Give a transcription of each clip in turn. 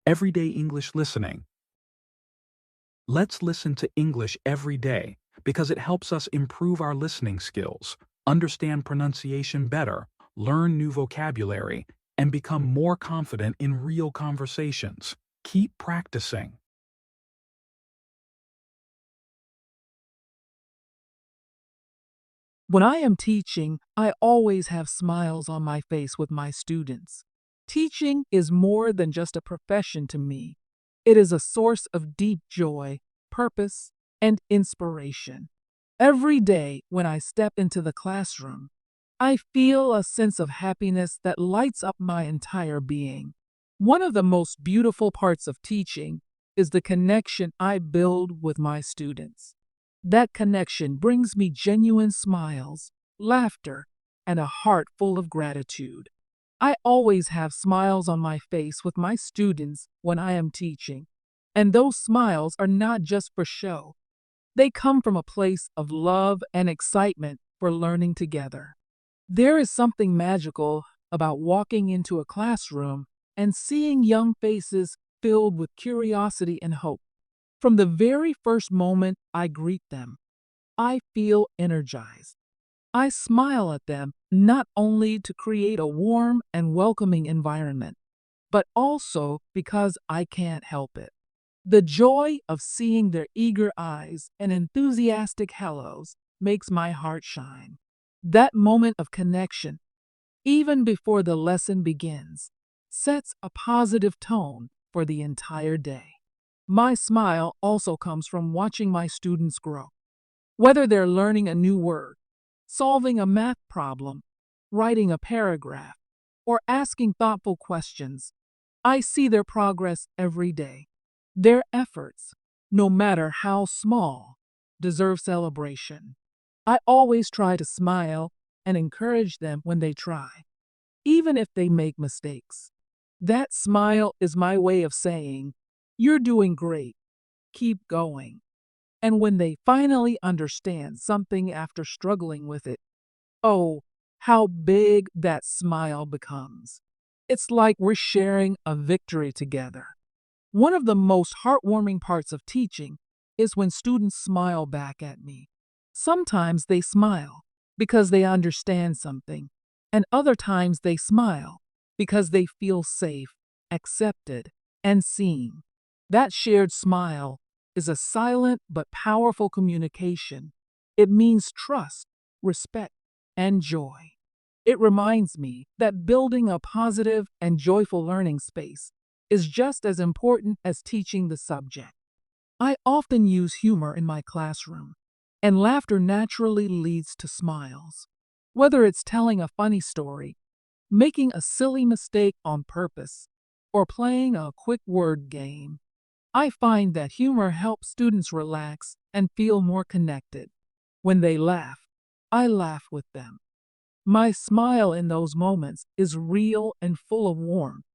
Everyday English listening. Let's listen to English every day because it helps us improve our listening skills, understand pronunciation better, learn new vocabulary, and become more confident in real conversations. Keep practicing. When I am teaching, I always have smiles on my face with my students. Teaching is more than just a profession to me. It is a source of deep joy, purpose, and inspiration. Every day when I step into the classroom, I feel a sense of happiness that lights up my entire being. One of the most beautiful parts of teaching is the connection I build with my students. That connection brings me genuine smiles, laughter, and a heart full of gratitude. I always have smiles on my face with my students when I am teaching, and those smiles are not just for show. They come from a place of love and excitement for learning together. There is something magical about walking into a classroom and seeing young faces filled with curiosity and hope. From the very first moment I greet them, I feel energized. I smile at them not only to create a warm and welcoming environment, but also because I can't help it. The joy of seeing their eager eyes and enthusiastic hellos makes my heart shine. That moment of connection, even before the lesson begins, sets a positive tone for the entire day. My smile also comes from watching my students grow. Whether they're learning a new word, solving a math problem, writing a paragraph, or asking thoughtful questions, I see their progress every day. Their efforts, no matter how small, deserve celebration. I always try to smile and encourage them when they try, even if they make mistakes. That smile is my way of saying, "You're doing great. Keep going." And when they finally understand something after struggling with it, oh, how big that smile becomes. It's like we're sharing a victory together. One of the most heartwarming parts of teaching is when students smile back at me. Sometimes they smile because they understand something, and other times they smile because they feel safe, accepted, and seen. That shared smile is a silent but powerful communication. It means trust, respect, and joy. It reminds me that building a positive and joyful learning space is just as important as teaching the subject. I often use humor in my classroom, and laughter naturally leads to smiles. Whether it's telling a funny story, making a silly mistake on purpose, or playing a quick word game, I find that humor helps students relax and feel more connected. When they laugh, I laugh with them. My smile in those moments is real and full of warmth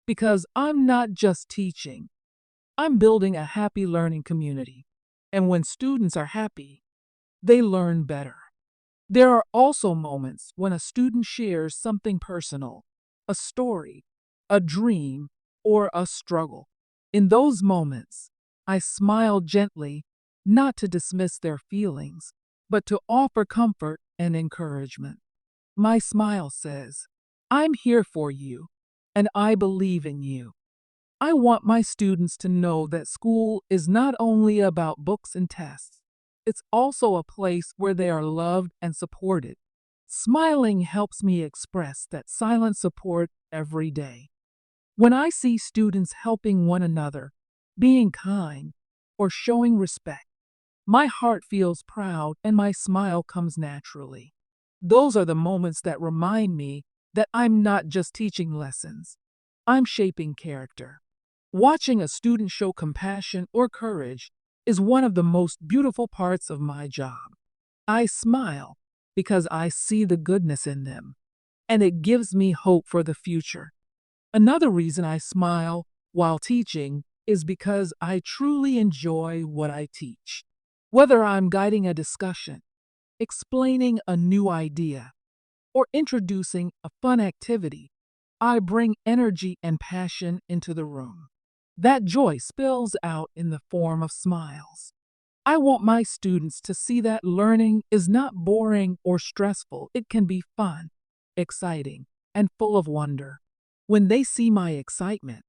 because I'm not just teaching, I'm building a happy learning community. And when students are happy, they learn better. There are also moments when a student shares something personal, a story, a dream, or a struggle. In those moments, I smile gently, not to dismiss their feelings, but to offer comfort and encouragement. My smile says, "I'm here for you, and I believe in you." I want my students to know that school is not only about books and tests, it's also a place where they are loved and supported. Smiling helps me express that silent support every day. When I see students helping one another, being kind, or showing respect, my heart feels proud and my smile comes naturally. Those are the moments that remind me that I'm not just teaching lessons, I'm shaping character. Watching a student show compassion or courage is one of the most beautiful parts of my job. I smile because I see the goodness in them, and it gives me hope for the future. Another reason I smile while teaching is because I truly enjoy what I teach. Whether I'm guiding a discussion, explaining a new idea, or introducing a fun activity, I bring energy and passion into the room. That joy spills out in the form of smiles. I want my students to see that learning is not boring or stressful. It can be fun, exciting, and full of wonder. When they see my excitement,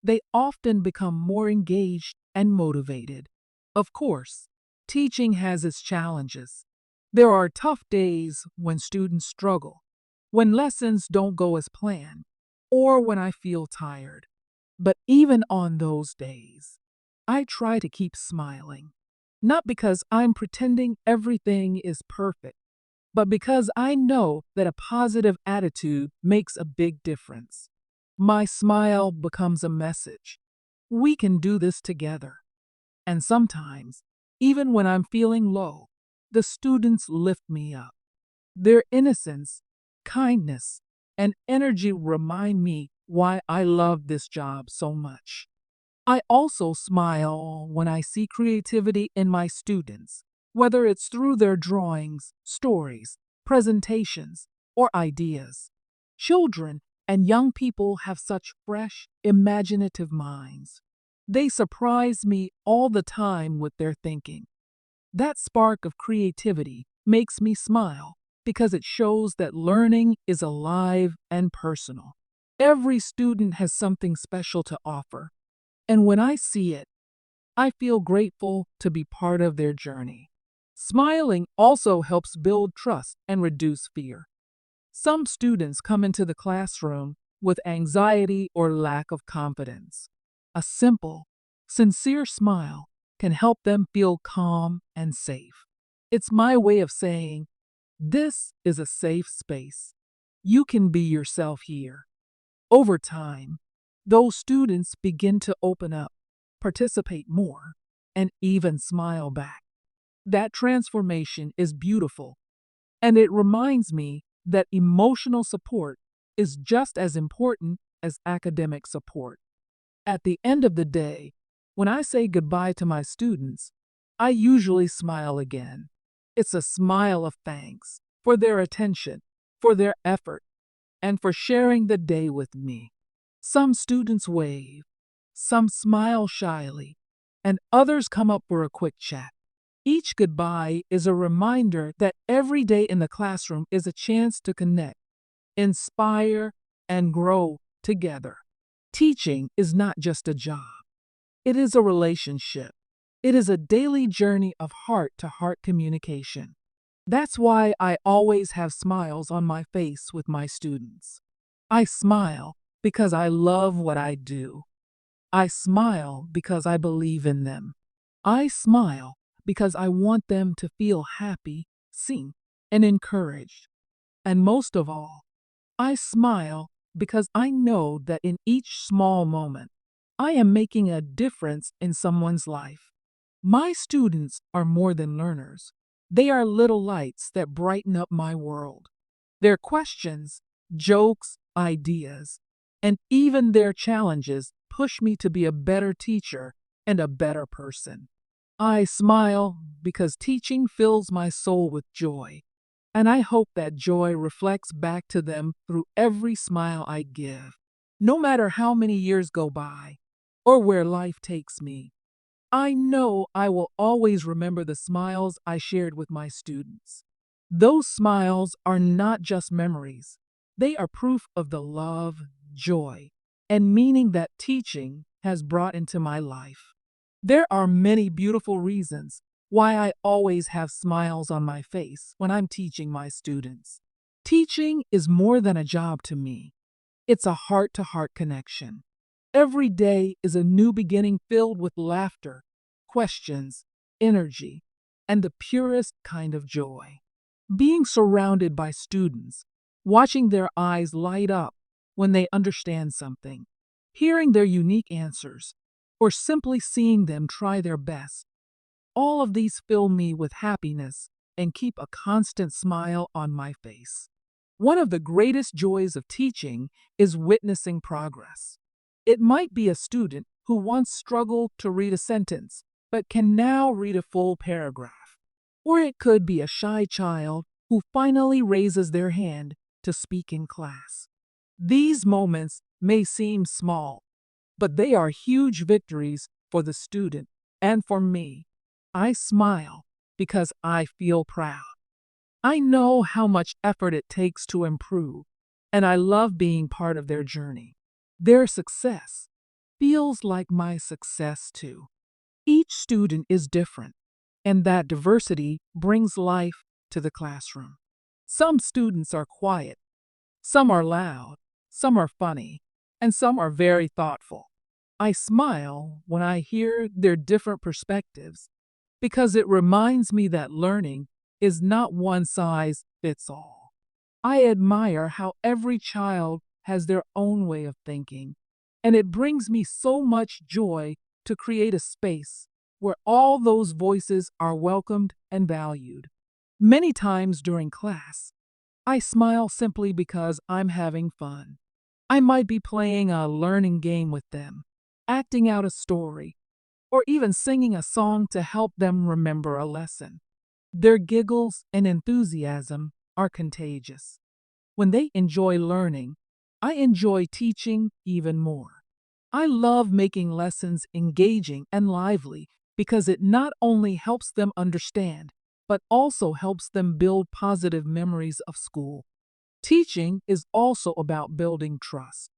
they often become more engaged and motivated. Of course, teaching has its challenges. There are tough days when students struggle, when lessons don't go as planned, or when I feel tired. But even on those days, I try to keep smiling. Not because I'm pretending everything is perfect, but because I know that a positive attitude makes a big difference. My smile becomes a message. We can do this together. And sometimes, even when I'm feeling low, the students lift me up. Their innocence, kindness, and energy remind me why I love this job so much. I also smile when I see creativity in my students, whether it's through their drawings, stories, presentations, or ideas. Children and young people have such fresh, imaginative minds. They surprise me all the time with their thinking. That spark of creativity makes me smile because it shows that learning is alive and personal. Every student has something special to offer, and when I see it, I feel grateful to be part of their journey. Smiling also helps build trust and reduce fear. Some students come into the classroom with anxiety or lack of confidence. A simple, sincere smile can help them feel calm and safe. It's my way of saying, this is a safe space. You can be yourself here. Over time, those students begin to open up, participate more, and even smile back. That transformation is beautiful, and it reminds me that emotional support is just as important as academic support. At the end of the day, when I say goodbye to my students, I usually smile again. It's a smile of thanks for their attention, for their effort, and for sharing the day with me. Some students wave, some smile shyly, and others come up for a quick chat. Each goodbye is a reminder that every day in the classroom is a chance to connect, inspire, and grow together. Teaching is not just a job, it is a relationship. It is a daily journey of heart to heart communication. That's why I always have smiles on my face with my students. I smile because I love what I do. I smile because I believe in them. I smile because I want them to feel happy, seen, and encouraged. And most of all, I smile because I know that in each small moment, I am making a difference in someone's life. My students are more than learners. They are little lights that brighten up my world. Their questions, jokes, ideas, and even their challenges push me to be a better teacher and a better person. I smile because teaching fills my soul with joy, and I hope that joy reflects back to them through every smile I give. No matter how many years go by or where life takes me, I know I will always remember the smiles I shared with my students. Those smiles are not just memories, they are proof of the love, joy, and meaning that teaching has brought into my life. There are many beautiful reasons why I always have smiles on my face when I'm teaching my students. Teaching is more than a job to me, it's a heart to heart connection. Every day is a new beginning filled with laughter, questions, energy, and the purest kind of joy. Being surrounded by students, watching their eyes light up when they understand something, hearing their unique answers, or simply seeing them try their best, all of these fill me with happiness and keep a constant smile on my face. One of the greatest joys of teaching is witnessing progress. It might be a student who once struggled to read a sentence, but can now read a full paragraph. Or it could be a shy child who finally raises their hand to speak in class. These moments may seem small, but they are huge victories for the student and for me. I smile because I feel proud. I know how much effort it takes to improve, and I love being part of their journey. Their success feels like my success too. Each student is different, and that diversity brings life to the classroom. Some students are quiet, some are loud, some are funny, and some are very thoughtful. I smile when I hear their different perspectives because it reminds me that learning is not one size fits all. I admire how every child has their own way of thinking, and it brings me so much joy to create a space where all those voices are welcomed and valued. Many times during class, I smile simply because I'm having fun. I might be playing a learning game with them, acting out a story, or even singing a song to help them remember a lesson. Their giggles and enthusiasm are contagious. When they enjoy learning, I enjoy teaching even more. I love making lessons engaging and lively because it not only helps them understand, but also helps them build positive memories of school. Teaching is also about building trust.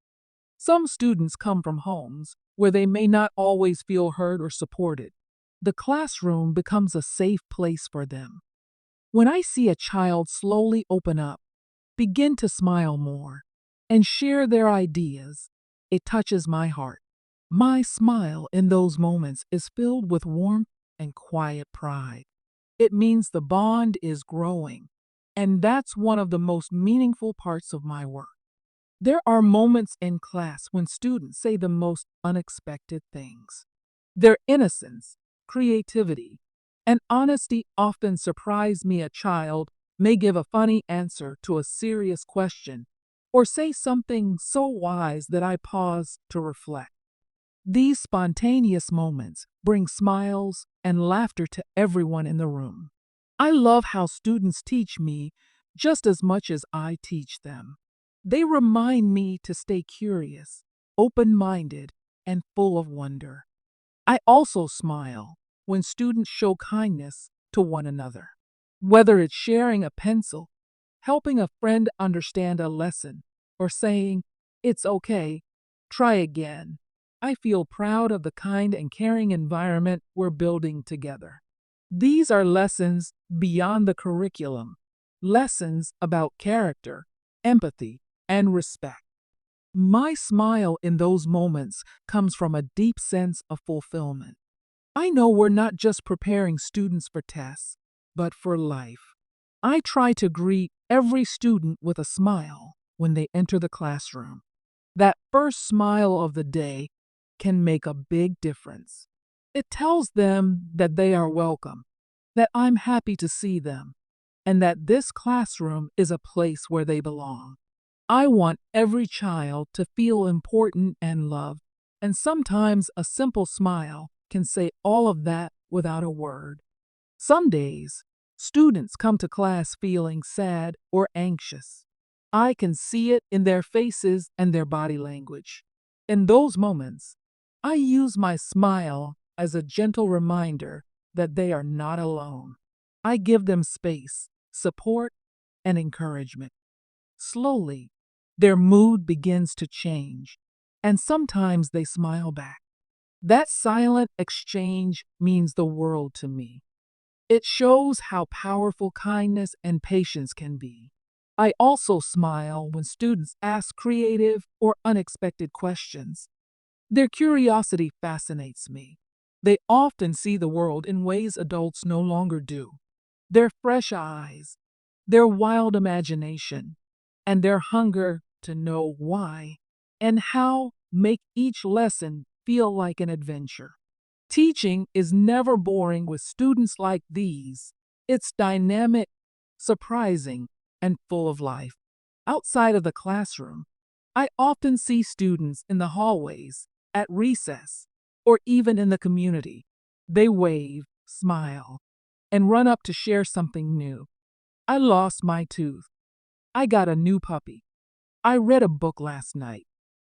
Some students come from homes where they may not always feel heard or supported. The classroom becomes a safe place for them. When I see a child slowly open up, begin to smile more, and share their ideas, it touches my heart. My smile in those moments is filled with warmth and quiet pride. It means the bond is growing, and that's one of the most meaningful parts of my work. There are moments in class when students say the most unexpected things. Their innocence, creativity, and honesty often surprise me. A child may give a funny answer to a serious question or say something so wise that I pause to reflect. These spontaneous moments bring smiles and laughter to everyone in the room. I love how students teach me just as much as I teach them. They remind me to stay curious, open minded, and full of wonder. I also smile when students show kindness to one another. Whether it's sharing a pencil, helping a friend understand a lesson, or saying, "It's okay, try again." I feel proud of the kind and caring environment we're building together. These are lessons beyond the curriculum, lessons about character, empathy, and respect. My smile in those moments comes from a deep sense of fulfillment. I know we're not just preparing students for tests, but for life. I try to greet every student with a smile when they enter the classroom. That first smile of the day can make a big difference. It tells them that they are welcome, that I'm happy to see them, and that this classroom is a place where they belong. I want every child to feel important and loved, and sometimes a simple smile can say all of that without a word. Some days, students come to class feeling sad or anxious. I can see it in their faces and their body language. In those moments, I use my smile as a gentle reminder that they are not alone. I give them space, support, and encouragement. Slowly, their mood begins to change, and sometimes they smile back. That silent exchange means the world to me. It shows how powerful kindness and patience can be. I also smile when students ask creative or unexpected questions. Their curiosity fascinates me. They often see the world in ways adults no longer do. Their fresh eyes, their wild imagination, and their hunger to know why and how make each lesson feel like an adventure. Teaching is never boring with students like these. It's dynamic, surprising, and full of life. Outside of the classroom, I often see students in the hallways, at recess, or even in the community. They wave, smile, and run up to share something new. I lost my tooth. I got a new puppy. I read a book last night.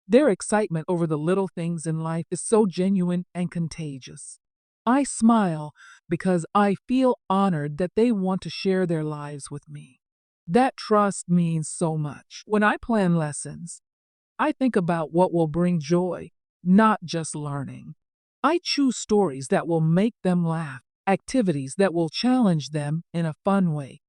Their excitement over the little things in life is so genuine and contagious. I smile because I feel honored that they want to share their lives with me. That trust means so much. When I plan lessons, I think about what will bring joy, not just learning. I choose stories that will make them laugh, activities that will challenge them in a fun way,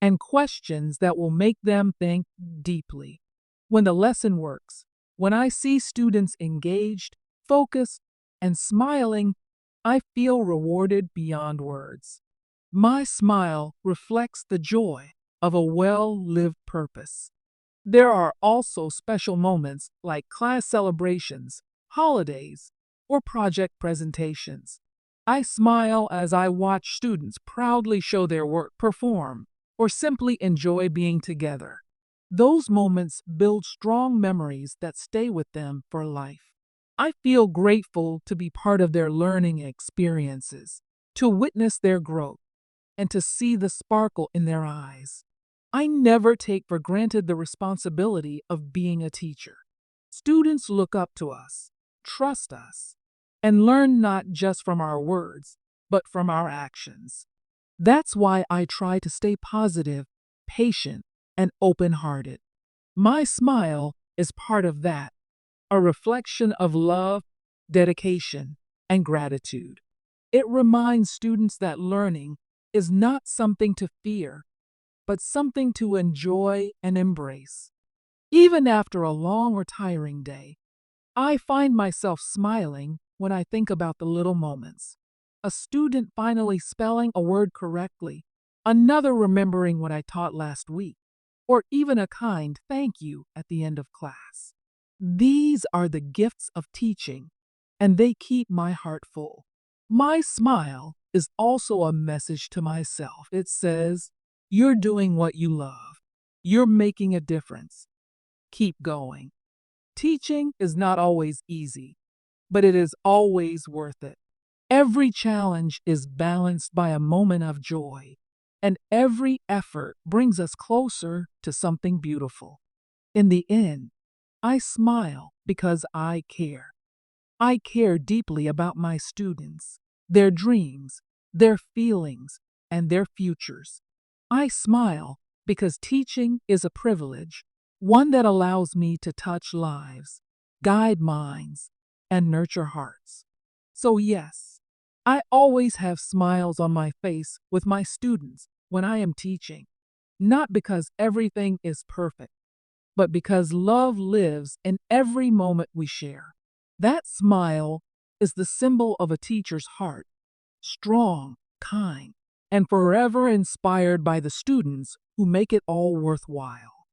and questions that will make them think deeply. When the lesson works, when I see students engaged, focused, and smiling, I feel rewarded beyond words. My smile reflects the joy of a well lived purpose. There are also special moments like class celebrations, holidays, or project presentations. I smile as I watch students proudly show their work, perform, or simply enjoy being together. Those moments build strong memories that stay with them for life. I feel grateful to be part of their learning experiences, to witness their growth, and to see the sparkle in their eyes. I never take for granted the responsibility of being a teacher. Students look up to us, trust us, and learn not just from our words, but from our actions. That's why I try to stay positive, patient, and open hearted. My smile is part of that, a reflection of love, dedication, and gratitude. It reminds students that learning is not something to fear, but something to enjoy and embrace. Even after a long or tiring day, I find myself smiling when I think about the little moments. A student finally spelling a word correctly, another remembering what I taught last week, or even a kind thank you at the end of class. These are the gifts of teaching, and they keep my heart full. My smile is also a message to myself. It says, "You're doing what you love. You're making a difference. Keep going." Teaching is not always easy, but it is always worth it. Every challenge is balanced by a moment of joy, and every effort brings us closer to something beautiful. In the end, I smile because I care. I care deeply about my students, their dreams, their feelings, and their futures. I smile because teaching is a privilege, one that allows me to touch lives, guide minds, and nurture hearts. So, yes, I always have smiles on my face with my students when I am teaching, not because everything is perfect, but because love lives in every moment we share. That smile is the symbol of a teacher's heart, strong, kind, and forever inspired by the students who make it all worthwhile.